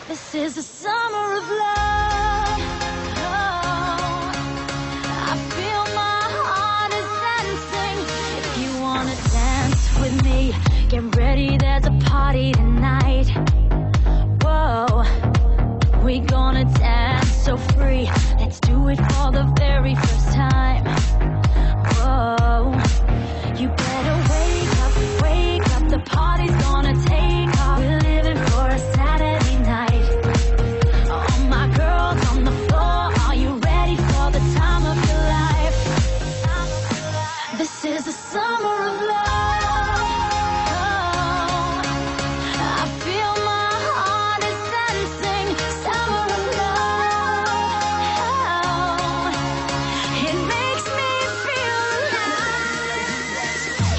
This is the summer of love. Oh, I feel my heart is dancing. If you wanna dance with me, get ready, there's a party tonight. Whoa, we gonna dance so free. Let's do it for the very first time. Whoa, you better wake up, the party's gonna take off. We're living for a Saturday night. All my girls on the floor, are you ready for the time of your life? This is the summer of love. Oh, I feel my heart is dancing. Summer of love. It makes me feel alive.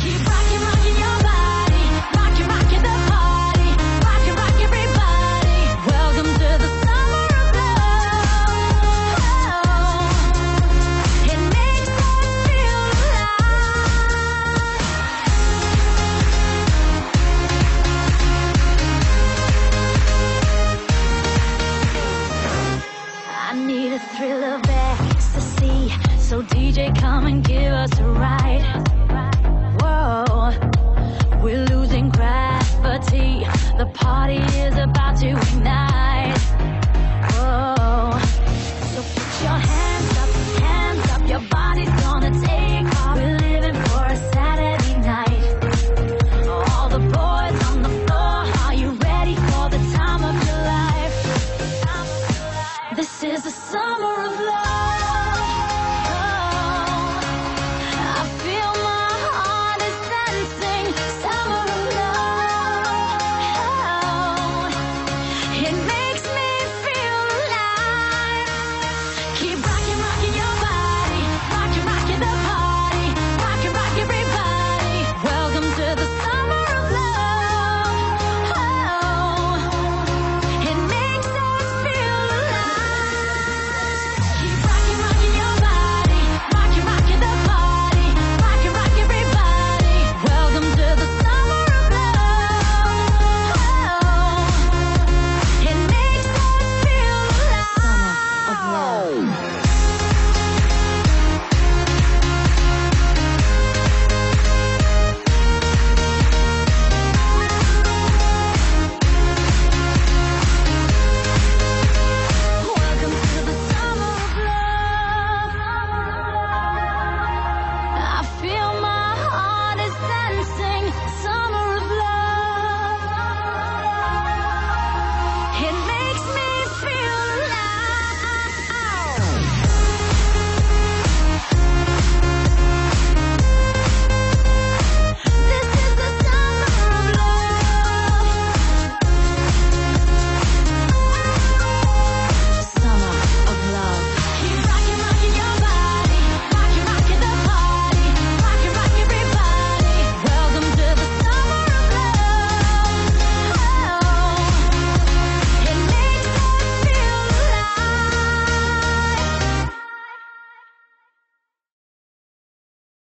Keep rocking, rocking your body. Rocking, rocking the party. Rocking, rock everybody. Welcome to the summer of love. It makes us feel alive. I need a thrill of ecstasy, so DJ, come and give us a ride. Whoa, we're losing gravity. The party